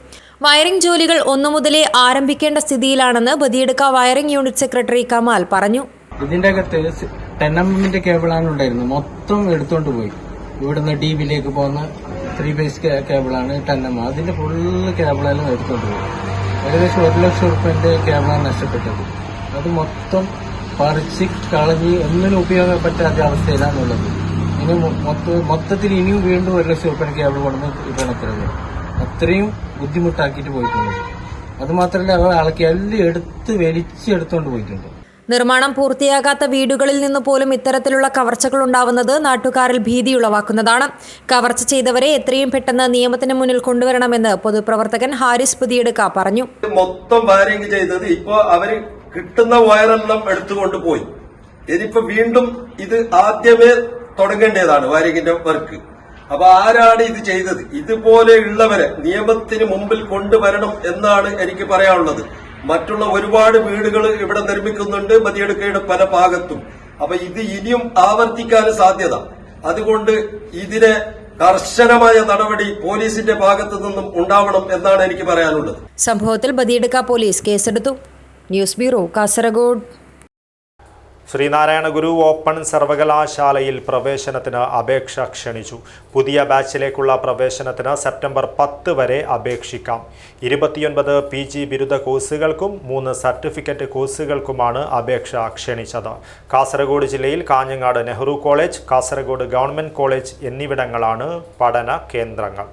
വയറിംഗ് ജോലികൾ 1 മുതലേ ആരംഭിക്കേണ്ട സ്ഥിതിയിലാണെന്ന് Badiyadka wiring unit secretary Kamal പറഞ്ഞു. ഇതിന്റെ അകത്ത് 10 mm കേബിളാണ് ഉണ്ടായിരുന്നത്. മൊത്തം എടുത്തോണ്ട് പോയി. ഇവിടുന്ന് DBയിലേക്ക് പോകുന്ന 3 ഫേസ് കേബിളാണ് 10 mm. അതിന്റെ ഫുള്ള് കേബിളെല്ലാം എടുത്തോണ്ട് പോയി. ഏകദേശം 1 ലക്ഷം രൂപന്റെ കേബിളാണ് നഷ്ടപ്പെട്ടത്. അത് മൊത്തം പറിച്ച് കളഞ്ഞ് ഒന്നിനും ഉപയോഗം പറ്റാത്ത അവസ്ഥയിലാണുള്ളത്. ഇനി മൊത്തത്തിൽ ഇനിയും വീണ്ടും 1 ലക്ഷം രൂപയുടെ കേബിൾ കൊണ്ടുവന്ന് ഇടണത്തത്. അത്രയും ബുദ്ധിമുട്ടാക്കിയിട്ട് പോയിട്ടുണ്ട്. അതുമാത്രമല്ല അവർ ആൾക്ക് എല്ലാം വലിച്ചെടുത്തോണ്ട് പോയിട്ടുണ്ട്. നിർമ്മാണം പൂർത്തിയാകാത്ത വീടുകളിൽ നിന്ന് പോലും ഇത്തരത്തിലുള്ള കവർച്ചകൾ ഉണ്ടാവുന്നത് നാട്ടുകാരിൽ ഭീതിയുളവാക്കുന്നതാണ്. കവർച്ച ചെയ്തവരെ എത്രയും പെട്ടെന്ന് നിയമത്തിന് മുന്നിൽ കൊണ്ടുവരണമെന്ന് പൊതുപ്രവർത്തകൻ ഹാരിസ് ബദിയടുക്ക പറഞ്ഞു. മൊത്തം വയറിംഗ് ചെയ്തത് ഇപ്പൊ അവര് കിട്ടുന്ന വയറെല്ലാം എടുത്തുകൊണ്ട് പോയി. ഇനിയിപ്പോ വീണ്ടും ഇത് ആദ്യമേ തുടങ്ങേണ്ടതാണ് വയറിംഗിന്റെ വർക്ക്. അപ്പൊ ആരാണ് ഇത് ചെയ്തത്? ഇതുപോലെയുള്ളവരെ നിയമത്തിന് മുമ്പിൽ കൊണ്ടുവരണം എന്നാണ് എനിക്ക് പറയാനുള്ളത്. മറ്റുള്ള ഒരുപാട് വീടുകൾ ഇവിടെ നിർമ്മിക്കുന്നുണ്ട് ബദിയടുക്കയുടെ പല ഭാഗത്തും. അപ്പൊ ഇത് ഇനിയും ആവർത്തിക്കാൻ സാധ്യത. അതുകൊണ്ട് ഇതിനെ കർശനമായ നടപടി പോലീസിന്റെ ഭാഗത്തു നിന്നും ഉണ്ടാവണം എന്നാണ് എനിക്ക് പറയാനുള്ളത്. സംഭവത്തിൽ ബദിയടുക്ക പോലീസ് കേസെടുത്തു. News bureau, Kasaragod. Sreenarayana Guru open സർവകലാശാലയിൽ പ്രവേശനത്തിന് അപേക്ഷ ക്ഷണിച്ചു. പുതിയ ബാച്ചിലേക്കുള്ള പ്രവേശനത്തിന് സെപ്റ്റംബർ 10 വരെ അപേക്ഷിക്കാം. 29 PG ബിരുദ കോഴ്സുകൾക്കും 3 സർട്ടിഫിക്കറ്റ് കോഴ്സുകൾക്കുമാണ് അപേക്ഷ ക്ഷണിച്ചത്. കാസർഗോഡ് ജില്ലയിൽ Kanhangad Nehru college, Kasaragod government college എന്നിവിടങ്ങളാണ് പഠന കേന്ദ്രങ്ങൾ.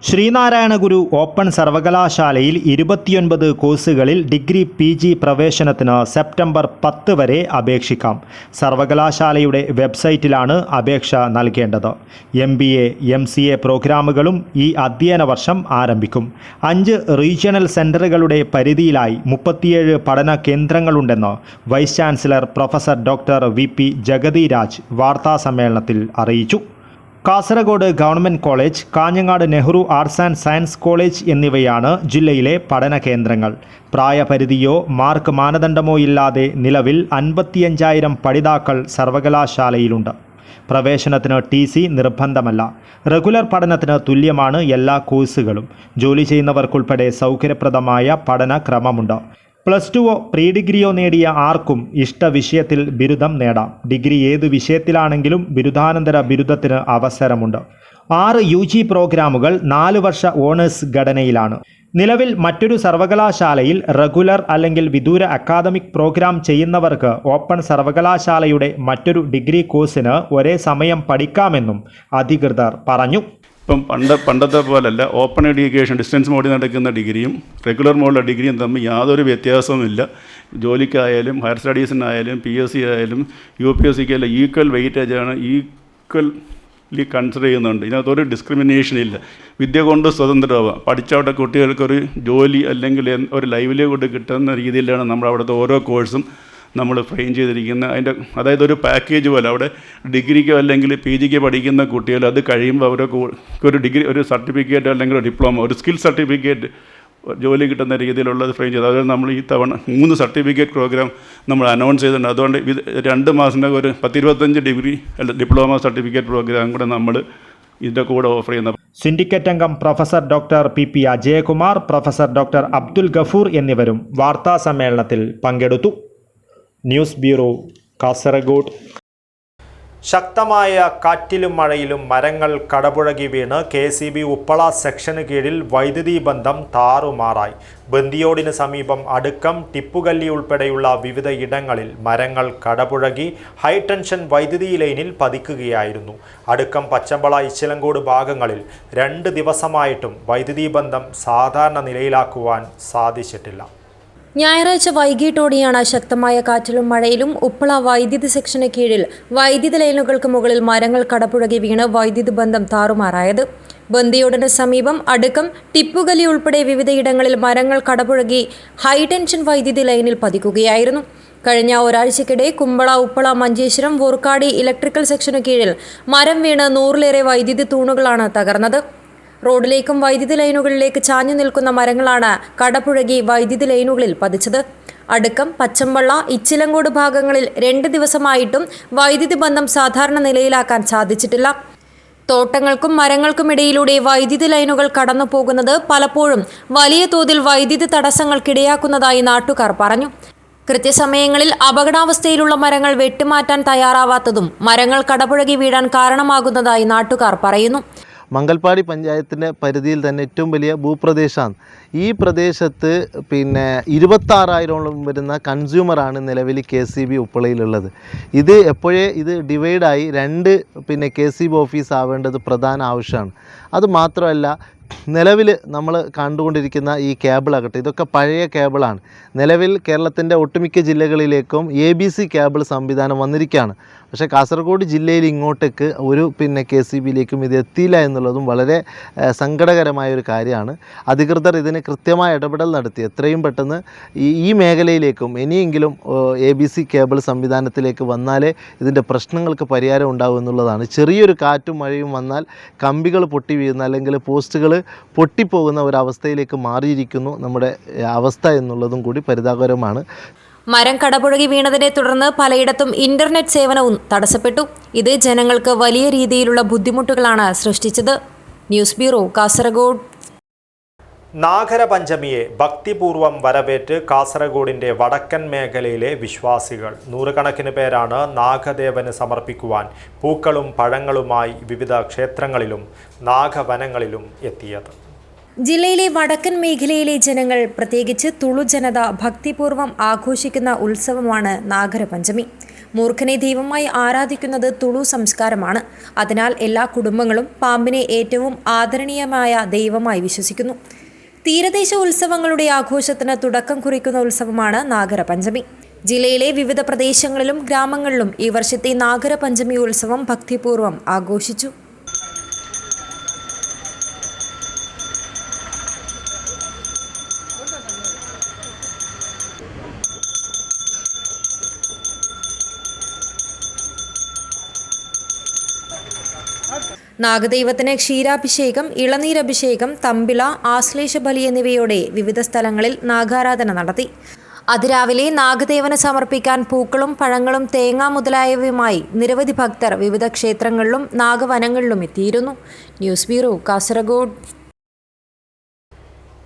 ശ്രീനാരായണ ഗുരു ഓപ്പൺ സർവകലാശാലയിൽ 29 കോഴ്സുകളിൽ ഡിഗ്രി PG പ്രവേശനത്തിന് സെപ്റ്റംബർ 10 വരെ അപേക്ഷിക്കാം. സർവകലാശാലയുടെ വെബ്സൈറ്റിലാണ് അപേക്ഷ നൽകേണ്ടത്. MBA, MCA പ്രോഗ്രാമുകളും ഈ അധ്യയന വർഷം ആരംഭിക്കും. 5 റീജിയണൽ സെന്ററുകളുടെ പരിധിയിലായി 37 പഠന കേന്ദ്രങ്ങളുണ്ടെന്ന് vice chancellor professor doctor VP Jagathiraj വാർത്താസമ്മേളനത്തിൽ അറിയിച്ചു. Kasaragod government college, Kanhangad Nehru arts and science college എന്നിവയാണ് ജില്ലയിലെ പഠന കേന്ദ്രങ്ങൾ. പ്രായപരിധിയോ മാർക്ക് മാനദണ്ഡമോ ഇല്ലാതെ നിലവിൽ 55,000 പഠിതാക്കൾ സർവകലാശാലയിലുണ്ട്. പ്രവേശനത്തിന് TC നിർബന്ധമല്ല. റെഗുലർ പഠനത്തിന് തുല്യമാണ് എല്ലാ കോഴ്സുകളും. ജോലി ചെയ്യുന്നവർക്കുൾപ്പെടെ സൗകര്യപ്രദമായ പഠന ക്രമമുണ്ട്. +2 പ്രീ ഡിഗ്രിയോ നേടിയ ആർക്കും ഇഷ്ട വിഷയത്തിൽ ബിരുദം നേടാം. ഡിഗ്രി ഏത് വിഷയത്തിലാണെങ്കിലും ബിരുദാനന്തര ബിരുദത്തിന് അവസരമുണ്ട്. 6 UG പ്രോഗ്രാമുകൾ 4 വർഷ ഓണേഴ്സ് ഘടനയിലാണ്. നിലവിൽ മറ്റൊരു സർവകലാശാലയിൽ റെഗുലർ അല്ലെങ്കിൽ വിദൂര അക്കാദമിക് പ്രോഗ്രാം ചെയ്യുന്നവർക്ക് ഓപ്പൺ സർവകലാശാലയുടെ മറ്റൊരു ഡിഗ്രി കോഴ്സിന് ഒരേ സമയം പഠിക്കാമെന്നും അധികൃതർ പറഞ്ഞു. ഇപ്പം പണ്ടത്തെ പോലല്ല, ഓപ്പൺ എഡ്യൂക്കേഷൻ ഡിസ്റ്റൻസ് മോഡിൽ നടക്കുന്ന ഡിഗ്രിയും റെഗുലർ മോഡിലെ ഡിഗ്രിയും തമ്മിൽ യാതൊരു വ്യത്യാസവുമില്ല. ജോലിക്കായാലും ഹയർ സ്റ്റഡീസിനായാലും PSC ആയാലും UPSCക്ക് ആയാലും ഈക്വൽ വെയിറ്റേജാണ്, ഈക്വലി കൺസിഡർ ചെയ്യുന്നുണ്ട്. ഇതിനകത്തൊരു ഡിസ്ക്രിമിനേഷൻ ഇല്ല. വിദ്യ കൊണ്ട് സ്വതന്ത്രമാവാം. പഠിച്ചവിടെ കുട്ടികൾക്കൊരു ജോലി അല്ലെങ്കിൽ ഒരു ലൈവ്ലിഹുഡ് കിട്ടുന്ന രീതിയിലാണ് നമ്മൾ അവിടുത്തെ ഓരോ കോഴ്സും നമ്മൾ ഫ്രെയിം ചെയ്തിരിക്കുന്നത്. അതായത് ഒരു പാക്കേജ് പോലെ അവിടെ ഡിഗ്രിക്കോ അല്ലെങ്കിൽ PGക്കോ പഠിക്കുന്ന കുട്ടികൾ അത് കഴിയുമ്പോൾ അവർക്ക് ഒരു ഡിഗ്രി, ഒരു സർട്ടിഫിക്കറ്റ് അല്ലെങ്കിൽ ഒരു ഡിപ്ലോമ, ഒരു സ്കിൽ സർട്ടിഫിക്കറ്റ് ജോലി കിട്ടുന്ന രീതിയിലുള്ളത് ഫ്രെയിം ചെയ്ത്. അതായത് നമ്മൾ ഈ തവണ 3 സർട്ടിഫിക്കറ്റ് പ്രോഗ്രാം നമ്മൾ അനൗൺസ് ചെയ്തിട്ടുണ്ട്. അതുകൊണ്ട് 2 മാസത്തിനകം ഒരു 10-25 ഡിഗ്രി ഡിപ്ലോമ സർട്ടിഫിക്കറ്റ് പ്രോഗ്രാം കൂടെ നമ്മൾ ഇതിൻ്റെ കൂടെ ഓഫർ ചെയ്യുന്നത്. സിൻഡിക്കേറ്റ് അംഗം professor doctor PP Ajayakumar, professor doctor Abdul Gafoor എന്നിവരും വാർത്താ സമ്മേളനത്തിൽ പങ്കെടുത്തു. News bureau, Kasaragod. ശക്തമായ കാറ്റിലും മഴയിലും മരങ്ങൾ കടപുഴകി വീണ് KCB ഉപ്പള സെക്ഷന് കീഴിൽ വൈദ്യുതി ബന്ധം താറുമാറായി. ബന്ദിയോടിന് സമീപം അടുക്കം, ടിപ്പുകല്ലി ഉൾപ്പെടെയുള്ള വിവിധ ഇടങ്ങളിൽ മരങ്ങൾ കടപുഴകി ഹൈടെൻഷൻ വൈദ്യുതി ലൈനിൽ പതിക്കുകയായിരുന്നു. അടുക്കം, പച്ചമ്പള, ഇച്ചിലങ്കോട് ഭാഗങ്ങളിൽ 2 ദിവസമായിട്ടും വൈദ്യുതി ബന്ധം സാധാരണ നിലയിലാക്കുവാൻ സാധിച്ചിട്ടില്ല. ഞായറാഴ്ച വൈകിട്ടോടെയാണ് ശക്തമായ കാറ്റിലും മഴയിലും ഉപ്പള വൈദ്യുതി സെക്ഷന് കീഴിൽ വൈദ്യുതി ലൈനുകൾക്ക് മുകളിൽ മരങ്ങൾ കടപുഴകി വീണ് വൈദ്യുതി ബന്ധം താറുമാറായത്. ബന്ദിയോടിന് സമീപം അടുക്കം, ടിപ്പുകല്ലി ഉൾപ്പെടെ വിവിധയിടങ്ങളിൽ മരങ്ങൾ കടപുഴകി ഹൈടെൻഷൻ വൈദ്യുതി ലൈനിൽ പതിക്കുകയായിരുന്നു. കഴിഞ്ഞ ഒരാഴ്ചക്കിടെ കുമ്പള, ഉപ്പള, മഞ്ചേശ്വരം, വോർക്കാടി ഇലക്ട്രിക്കൽ സെക്ഷനു കീഴിൽ മരം വീണ് 100-ലേറെ വൈദ്യുതി തൂണുകളാണ് തകർന്നത്. റോഡിലേക്കും വൈദ്യുതി ലൈനുകളിലേക്ക് ചാഞ്ഞു നിൽക്കുന്ന മരങ്ങളാണ് കടപുഴകി വൈദ്യുതി ലൈനുകളിൽ പതിച്ചത്. അടുക്കം, പച്ചമ്പള്ള, ഇച്ചിലങ്കോട് ഭാഗങ്ങളിൽ 2 ദിവസമായിട്ടും വൈദ്യുതി ബന്ധം സാധാരണ നിലയിലാക്കാൻ സാധിച്ചിട്ടില്ല. തോട്ടങ്ങൾക്കും മരങ്ങൾക്കുമിടയിലൂടെ വൈദ്യുതി ലൈനുകൾ കടന്നു പോകുന്നത് പലപ്പോഴും വലിയ തോതിൽ വൈദ്യുതി തടസ്സങ്ങൾക്കിടയാക്കുന്നതായി നാട്ടുകാർ പറഞ്ഞു. കൃത്യസമയങ്ങളിൽ അപകടാവസ്ഥയിലുള്ള മരങ്ങൾ വെട്ടിമാറ്റാൻ തയ്യാറാവാത്തതും മരങ്ങൾ കടപുഴകി വീഴാൻ കാരണമാകുന്നതായി നാട്ടുകാർ പറയുന്നു. മംഗൽപാടി പഞ്ചായത്തിൻ്റെ പരിധിയിൽ തന്നെ ഏറ്റവും വലിയ ഭൂപ്രദേശമാണ്. ഈ പ്രദേശത്ത് 26,000ഓളം വരുന്ന കൺസ്യൂമറാണ് നിലവിൽ KCB ഉപ്പളയിലുള്ളത്. ഇത് ഡിവൈഡായി 2 KCB ഓഫീസ് ആവേണ്ടത് പ്രധാന ആവശ്യമാണ്. അതുമാത്രമല്ല, നിലവിൽ നമ്മൾ കണ്ടുകൊണ്ടിരിക്കുന്ന ഈ കേബിളാകട്ടെ, ഇതൊക്കെ പഴയ കേബിളാണ്. നിലവിൽ കേരളത്തിൻ്റെ ഒട്ടുമിക്ക ജില്ലകളിലേക്കും ABC കേബിൾ സംവിധാനം വന്നിരിക്കുകയാണ്. പക്ഷേ കാസർഗോഡ് ജില്ലയിൽ ഇങ്ങോട്ടേക്ക് ഒരു KCBയിലേക്കും ഇത് എത്തിയില്ല എന്നുള്ളതും വളരെ സങ്കടകരമായൊരു കാര്യമാണ്. അധികൃതർ ഇതിന് കൃത്യമായ ഇടപെടൽ നടത്തി എത്രയും പെട്ടെന്ന് ഈ മേഖലയിലേക്കും ഇനിയെങ്കിലും ABC കേബിൾ സംവിധാനത്തിലേക്ക് വന്നാലേ ഇതിൻ്റെ പ്രശ്നങ്ങൾക്ക് പരിഹാരം ഉണ്ടാകും എന്നുള്ളതാണ്. ചെറിയൊരു കാറ്റും മഴയും വന്നാൽ കമ്പികൾ പൊട്ടി വീഴുന്ന അല്ലെങ്കിൽ പോസ്റ്റുകൾ പൊട്ടിപ്പോകുന്ന ഒരവസ്ഥയിലേക്ക് മാറിയിരിക്കുന്നു നമ്മുടെ അവസ്ഥ എന്നുള്ളതും കൂടി പരിതാപകരമാണ്. മരം കടപുഴകി വീണതിനെ തുടർന്ന് പലയിടത്തും ഇന്റർനെറ്റ് സേവനവും തടസ്സപ്പെട്ടു. ഇത് ജനങ്ങൾക്ക് വലിയ രീതിയിലുള്ള ബുദ്ധിമുട്ടുകളാണ് സൃഷ്ടിച്ചത്. News bureau, Kasaragod. നാഗരപഞ്ചമിയെ ഭക്തിപൂർവം വരവേറ്റ് കാസർഗോഡിൻ്റെ വടക്കൻ മേഖലയിലെ വിശ്വാസികൾ 100 കണക്കിന് പേരാണ് നാഗദേവന് സമർപ്പിക്കുവാൻ പൂക്കളും പഴങ്ങളുമായി വിവിധ ക്ഷേത്രങ്ങളിലും നാഗവനങ്ങളിലും എത്തിയത്. ജില്ലയിലെ വടക്കൻ മേഖലയിലെ ജനങ്ങൾ, പ്രത്യേകിച്ച് തുളു ജനത ഭക്തിപൂർവ്വം ആഘോഷിക്കുന്ന ഉത്സവമാണ് നാഗരപഞ്ചമി. മൂർഖനെ ദൈവമായി ആരാധിക്കുന്നത് തുളു സംസ്കാരമാണ്. അതിനാൽ എല്ലാ കുടുംബങ്ങളും പാമ്പിനെ ഏറ്റവും ആദരണീയമായ ദൈവമായി വിശ്വസിക്കുന്നു. തീരദേശ ഉത്സവങ്ങളുടെ ആഘോഷത്തിന് തുടക്കം കുറിക്കുന്ന ഉത്സവമാണ് നാഗരപഞ്ചമി. ജില്ലയിലെ വിവിധ പ്രദേശങ്ങളിലും ഗ്രാമങ്ങളിലും ഈ വർഷത്തെ നാഗരപഞ്ചമി ഉത്സവം ഭക്തിപൂർവ്വം ആഘോഷിച്ചു. നാഗദൈവത്തിന് ക്ഷീരാഭിഷേകം, ഇളനീരഭിഷേകം, തമ്പിള, ആശ്ലേഷ ബലി എന്നിവയോടെ വിവിധ സ്ഥലങ്ങളിൽ നാഗാരാധന നടത്തി. അതിരാവിലെ നാഗദേവന് സമർപ്പിക്കാൻ പൂക്കളും പഴങ്ങളും തേങ്ങ മുതലായവയുമായി നിരവധി ഭക്തർ വിവിധ ക്ഷേത്രങ്ങളിലും നാഗവനങ്ങളിലും എത്തിയിരുന്നു. News bureau, Kasaragod.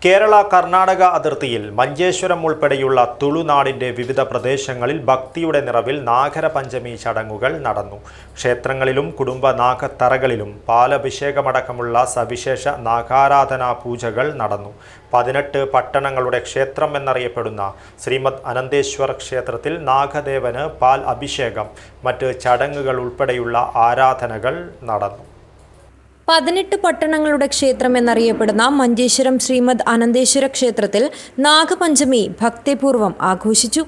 കേരള കർണാടക അതിർത്തിയിൽ മഞ്ചേശ്വരം ഉൾപ്പെടെയുള്ള തുളുനാടിൻ്റെ വിവിധ പ്രദേശങ്ങളിൽ ഭക്തിയുടെ നിറവിൽ നാഗരപഞ്ചമി ചടങ്ങുകൾ നടന്നു. ക്ഷേത്രങ്ങളിലും കുടുംബ നാഗത്തറകളിലും പാലഭിഷേകമടക്കമുള്ള സവിശേഷ നാഗാരാധനാ പൂജകൾ നടന്നു. 18 പട്ടണങ്ങളുടെ ക്ഷേത്രം എന്നറിയപ്പെടുന്ന ശ്രീമദ് അനന്തേശ്വർ ക്ഷേത്രത്തിൽ നാഗദേവന് പാൽ അഭിഷേകം, മറ്റ് ചടങ്ങുകൾ ഉൾപ്പെടെയുള്ള ആരാധനകൾ നടന്നു. 18 പട്ടണങ്ങളുടെ ക്ഷേത്രം എന്നറിയപ്പെടുന്ന മഞ്ചേശ്വരം ശ്രീമദ് അനന്തേശ്വര ക്ഷേത്രത്തിൽ നാഗപഞ്ചമി ഭക്തിപൂർവ്വം ആഘോഷിച്ചു.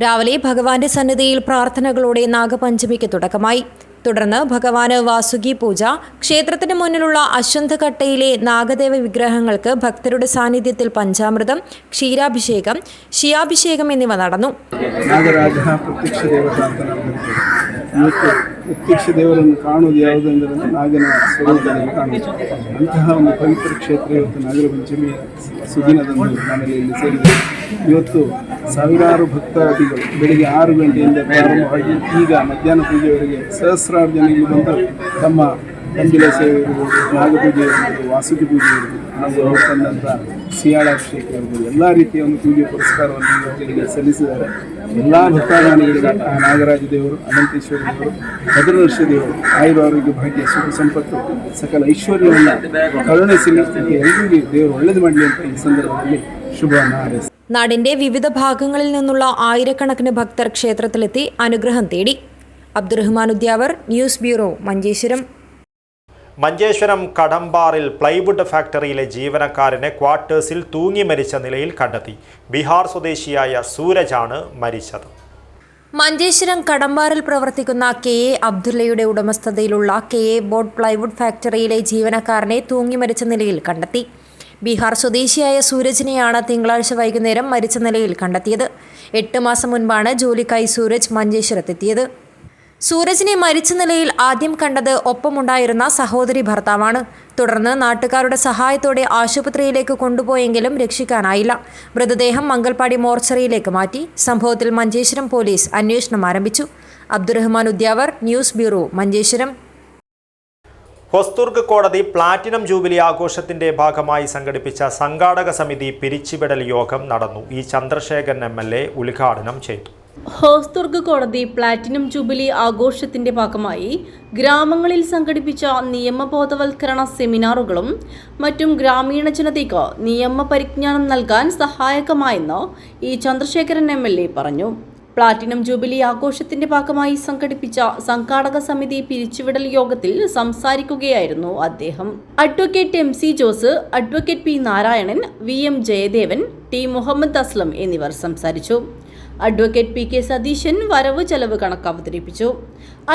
രാവിലെ ഭഗവാന്റെ സന്നിധിയിൽ പ്രാർത്ഥനകളോടെ നാഗപഞ്ചമിക്ക് തുടക്കമായി. തുടർന്ന് ഭഗവാന് വാസുകി പൂജ, ക്ഷേത്രത്തിന് മുന്നിലുള്ള അശ്വന്ധകട്ടയിലെ നാഗദേവ വിഗ്രഹങ്ങൾക്ക് ഭക്തരുടെ സാന്നിധ്യത്തിൽ പഞ്ചാമൃതം, ക്ഷീരാഭിഷേകം, ശിയാഭിഷേകം എന്നിവ നടന്നു. ಪ್ರತ್ಯಕ್ಷ ದೇವರನ್ನು ಕಾಣುವುದು ಯಾವುದೆಂದರೆ ನಾಗನ ಸ್ವರೂಪದಲ್ಲಿ ಕಾಣುವುದು. ಅಂತಹ ಒಂದು ಪವಿತ್ರ ಕ್ಷೇತ್ರ ಇವತ್ತು ನಾಗರ ಪಂಚಮಿಯ ಸುದಿನದಂದು ನಾನಲ್ಲಿ ಇಲ್ಲಿ ಸೇರಿದೆ. ಇವತ್ತು ಸಾವಿರಾರು ಭಕ್ತಾದಿಗಳು ಬೆಳಿಗ್ಗೆ 6 ಗಂಟೆಯಿಂದ ಪ್ರಾರಂಭವಾಗಿ ಈಗ ಮಧ್ಯಾಹ್ನ ಪೂಜೆವರೆಗೆ ಸಹಸ್ರಾರು ಜನ ಇಲ್ಲಿ ಬಂದು ತಮ್ಮ ಕಂಬಿಲ ಸೇವೆ ಇರ್ಬೋದು, ನಾಗಪೂಜೆ ಇರ್ಬೋದು, ವಾಸುಕಿ ಪೂಜೆ ಇರ್ಬೋದು, ಹಾಗೂ ಅವರು ತಂದಂಥ ಸಿಯಾಳಾಭಿಷೇಕ ಇರ್ಬೋದು, ಎಲ್ಲ ರೀತಿಯ ಒಂದು ಪೂಜೆ ಪುರಸ್ಕಾರವನ್ನು ಇವತ್ತಿಗೆ ಸಲ್ಲಿಸಿದ್ದಾರೆ. ಎಲ್ಲ ಭಕ್ತಾದಾನಿಗಳಿಗೆ ಆ ನಾಗರಾಜ ದೇವರು, ಅನಂತೇಶ್ವರ ದೇವರು, ಭದ್ರನರ್ಷ ದೇವರು ಆಯುರಾರೋಗ್ಯ ಭಾಗ್ಯ ಸುಖ ಸಂಪತ್ತು ಸಕಲ ಐಶ್ವರ್ಯವನ್ನು ಕರುಣಿಸಲಿ, ಎಲ್ಲರಿಗೂ ದೇವರು ಒಳ್ಳೆಯದು ಮಾಡಲಿ ಅಂತ ಈ ಸಂದರ್ಭದಲ್ಲಿ ಶುಭವನ್ನು ಹಾರೈಸಿ. നാടിന്റെ വിവിധ ഭാഗങ്ങളിൽ നിന്നുള്ള ആയിരക്കണക്കിന് ഭക്തർ ക്ഷേത്രത്തിലെത്തി അനുഗ്രഹം തേടി. Abdurahman Udyavar, news bureau, Manjeshwaram. മഞ്ചേശ്വരം കടമ്പാറിൽ പ്ലൈവുഡ് ഫാക്ടറിയിലെ ജീവനക്കാരനെ ക്വാർട്ടേഴ്സിൽ തൂങ്ങി മരിച്ച നിലയിൽ കണ്ടെത്തി. ബീഹാർ സ്വദേശിയായ സൂരജാണ് മരിച്ചത്. മഞ്ചേശ്വരം കടമ്പാറിൽ പ്രവർത്തിക്കുന്ന KA അബ്ദുള്ളയുടെ ഉടമസ്ഥതയിലുള്ള KA ബോർഡ് പ്ലൈവുഡ് ഫാക്ടറിയിലെ ജീവനക്കാരനെ തൂങ്ങി മരിച്ച നിലയിൽ കണ്ടെത്തി. ബീഹാർ സ്വദേശിയായ സൂരജിനെയാണ് തിങ്കളാഴ്ച വൈകുന്നേരം മരിച്ച നിലയിൽ കണ്ടെത്തിയത്. 8 മാസം മുൻപാണ് ജോലിക്കായി സൂരജ് മഞ്ചേശ്വരത്തെത്തിയത്. സൂരജിനെ മരിച്ച നിലയിൽ ആദ്യം കണ്ടത് ഒപ്പമുണ്ടായിരുന്ന സഹോദരി ഭർത്താവാണ്. തുടർന്ന് നാട്ടുകാരുടെ സഹായത്തോടെ ആശുപത്രിയിലേക്ക് കൊണ്ടുപോയെങ്കിലും രക്ഷിക്കാനായില്ല. മൃതദേഹം മംഗൽപാടി മോർച്ചറിയിലേക്ക് മാറ്റി. സംഭവത്തിൽ മഞ്ചേശ്വരം പോലീസ് അന്വേഷണം ആരംഭിച്ചു. Abdurahman Udyavar, news bureau, Manjeshwaram. ഹൊസ്ദുർഗ് കോടതി പ്ലാറ്റിനം ജൂബിലി ആഘോഷത്തിന്റെ ഭാഗമായി സംഘടിപ്പിച്ച സംഘാടക സമിതി പിരിച്ചുവിടൽ യോഗം നടന്നു. ഇ ചന്ദ്രശേഖരൻ MLA ഉദ്ഘാടനം ചെയ്തു. ഹോസ്ദുർഗ് കോടതി പ്ലാറ്റിനം ജൂബിലി ആഘോഷത്തിന്റെ ഭാഗമായി ഗ്രാമങ്ങളിൽ സംഘടിപ്പിച്ച നിയമബോധവൽക്കരണ സെമിനാറുകളും മറ്റും ഗ്രാമീണ ജനതയ്ക്ക് നിയമപരിജ്ഞാനം നൽകാൻ സഹായകമായെന്ന് ഇ ചന്ദ്രശേഖരൻ MLA പറഞ്ഞു. പ്ലാറ്റിനം ജൂബിലി ആഘോഷത്തിന്റെ ഭാഗമായി സംഘടിപ്പിച്ച സംഘാടക സമിതി പിരിച്ചുവിടൽ യോഗത്തിൽ സംസാരിക്കുകയായിരുന്നു അദ്ദേഹം. Advocate MC Jose, advocate P Narayanan, VM Jayadevan, T Muhammad Aslam എന്നിവർ സംസാരിച്ചു. അഡ്വക്കേറ്റ് PK സതീശൻ വരവ് ചെലവ് കണക്ക് അവതരിപ്പിച്ചു.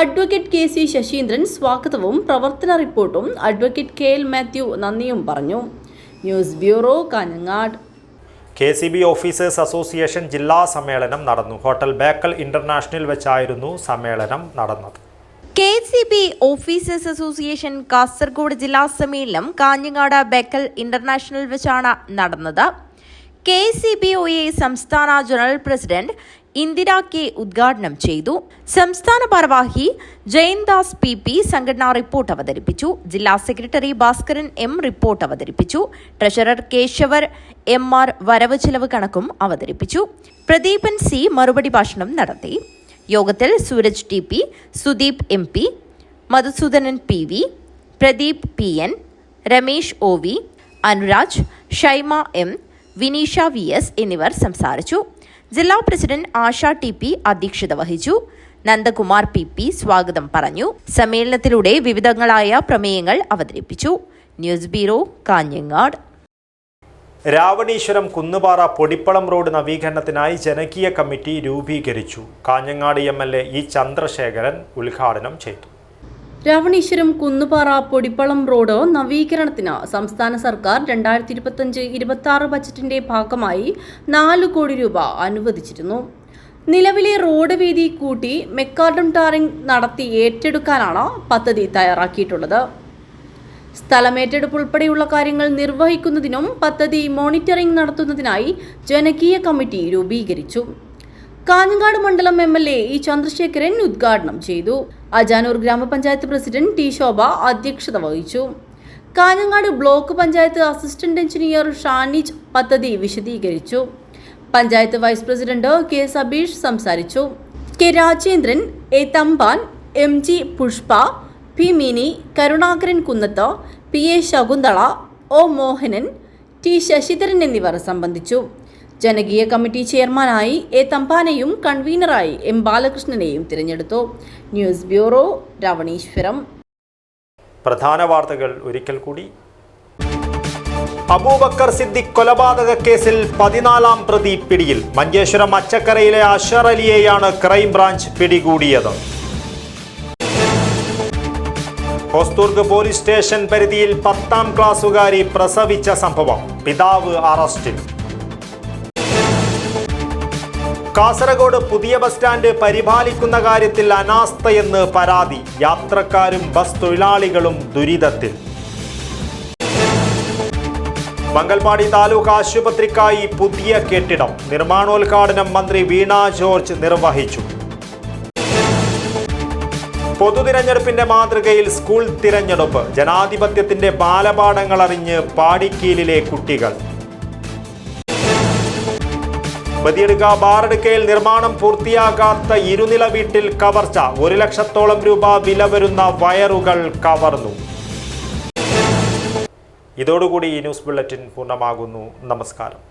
അഡ്വക്കേറ്റ് KC ശശീന്ദ്രൻ സ്വാഗതവും പ്രവർത്തന റിപ്പോർട്ടും, അഡ്വക്കേറ്റ് KL മാത്യു നന്ദിയും പറഞ്ഞു. News bureau, Kanhangad. KCB officers association ജില്ലാ സമ്മേളനം നടന്നു. ഹോട്ടൽ ബേക്കൽ ഇന്റർനാഷണൽ വെച്ചായിരുന്നു സമ്മേളനം നടന്നത്. KCB ഓഫീസേഴ്സ് അസോസിയേഷൻ കാസർഗോഡ് ജില്ലാ സമ്മേളനം കാഞ്ഞങ്ങാട് ബേക്കൽ ഇന്റർനാഷണൽ വെച്ചാണ് നടന്നത്. KCBOA സംസ്ഥാന ജനറൽ പ്രസിഡന്റ് ഇന്ദിര K ഉദ്ഘാടനം ചെയ്തു. സംസ്ഥാന ഭാരവാഹി ജയന്ദാസ് PP സംഘടനാ റിപ്പോർട്ട് അവതരിപ്പിച്ചു. ജില്ലാ സെക്രട്ടറി ഭാസ്കരൻ M റിപ്പോർട്ട് അവതരിപ്പിച്ചു. ട്രഷറർ കേശവർ MR വരവ് ചെലവ് കണക്കും അവതരിപ്പിച്ചു. പ്രദീപൻ C മറുപടി ഭാഷണം നടത്തി. യോഗത്തിൽ Sooraj TP, Sudeep MP, Madhusoodanan PV, Pradeep PN, Ramesh OV, Anuraj, Shaima M, Vineesha VS എന്നിവർ സംസാരിച്ചു. ജില്ലാ പ്രസിഡന്റ് ആശ TP അധ്യക്ഷത വഹിച്ചു. നന്ദകുമാർ PP സ്വാഗതം പറഞ്ഞു. സമ്മേളനത്തിലൂടെ വിവിധങ്ങളായ പ്രമേയങ്ങൾ അവതരിപ്പിച്ചു. News bureau, Kanhangad. Ravaneeswaram Kunnupara Podippallam road നവീകരണത്തിനായി ജനകീയ കമ്മിറ്റി രൂപീകരിച്ചു. കാഞ്ഞങ്ങാട് MLA ഇ ചന്ദ്രശേഖരൻ ഉദ്ഘാടനം ചെയ്തു. രാവണീശ്വരം കുന്നുപാറ പൊടിപ്പളം റോഡ് നവീകരണത്തിന് സംസ്ഥാന സർക്കാർ 2025-26 ബജറ്റിന്റെ ഭാഗമായി 4 കോടി രൂപ അനുവദിച്ചിരുന്നു. നിലവിലെ റോഡ് വീതി കൂട്ടി മെക്കാഡം ടാറിംഗ് നടത്തി ഏറ്റെടുക്കാനാണ് പദ്ധതി തയ്യാറാക്കിയിട്ടുള്ളത്. സ്ഥലമേറ്റെടുപ്പ് ഉൾപ്പെടെയുള്ള കാര്യങ്ങൾ നിർവഹിക്കുന്നതിനും പദ്ധതി മോണിറ്ററിംഗ് നടത്തുന്നതിനായി ജനകീയ കമ്മിറ്റി രൂപീകരിച്ചു. കാഞ്ഞങ്ങാട് മണ്ഡലം MLA ഇ ചന്ദ്രശേഖരൻ ഉദ്ഘാടനം ചെയ്തു. അജാനൂർ ഗ്രാമപഞ്ചായത്ത് പ്രസിഡന്റ് T ശോഭ അധ്യക്ഷത വഹിച്ചു. Kanhangad block panchayat assistant engineer Shanij പദ്ധതി വിശദീകരിച്ചു. Panchayat vice president K Sabeesh സംസാരിച്ചു. K Rajendran, A Thampan, MG Pushpa, P Mini, Karunakaran Kunnath, PA Shakuntala, O Mohanan, T Sasidharan എന്നിവർ സംബന്ധിച്ചു. ജനകീയ കമ്മിറ്റി ചെയർമാനായി A തമ്പാനെയും കൺവീനറായി M ബാലകൃഷ്ണനെയും തിരഞ്ഞെടുത്തു. News bureau, Ravaneeswaram. പ്രധാന വാർത്തകൾ ഒരിക്കൽ കൂടി. അബൂബക്കർ സിദ്ദിഖ് കൊലപാതക കേസിൽ 14ാം പ്രതി പിടിയിൽ. മഞ്ചേശ്വരം അച്ചക്കരയിലെ അഷർ അലിയെയാണ് ക്രൈംബ്രാഞ്ച് പിടികൂടിയത്. ഹൊസ്ദുർഗ് പോലീസ് സ്റ്റേഷൻ പരിധിയിൽ 10ാം ക്ലാസ്സുകാരി പ്രസവിച്ച സംഭവം. പിതാവ് അറസ്റ്റിൽ. കാസർഗോഡ് പുതിയ ബസ് സ്റ്റാൻഡ് പരിപാലിക്കുന്ന കാര്യത്തിൽ അനാസ്ഥയെന്ന് പരാതി. യാത്രക്കാരും ബസ് തൊഴിലാളികളും ദുരിതത്തിൽ. മംഗൽപാടി താലൂക്ക് ആശുപത്രിക്കായി പുതിയ കെട്ടിടം. നിർമ്മാണോദ്ഘാടനം മന്ത്രി വീണ ജോർജ് നിർവഹിച്ചു. പൊതുതിരഞ്ഞെടുപ്പിന്റെ മാതൃകയിൽ സ്കൂൾ തിരഞ്ഞെടുപ്പ്. ജനാധിപത്യത്തിന്റെ ബാലപാഠങ്ങൾ അറിഞ്ഞ് പാടിക്കീലിലെ കുട്ടികൾ. ബദിയടുക്ക ബാറടുക്കയിൽ നിർമ്മാണം പൂർത്തിയാകാത്ത ഇരുനില വീട്ടിൽ കവർച്ച. 1 ലക്ഷത്തോളം രൂപ വില വരുന്ന വയറുകൾ കവർന്നു. ഇതോടുകൂടി ഈ ന്യൂസ് ബുള്ളറ്റിൻ പൂർണ്ണമാകുന്നു. നമസ്കാരം.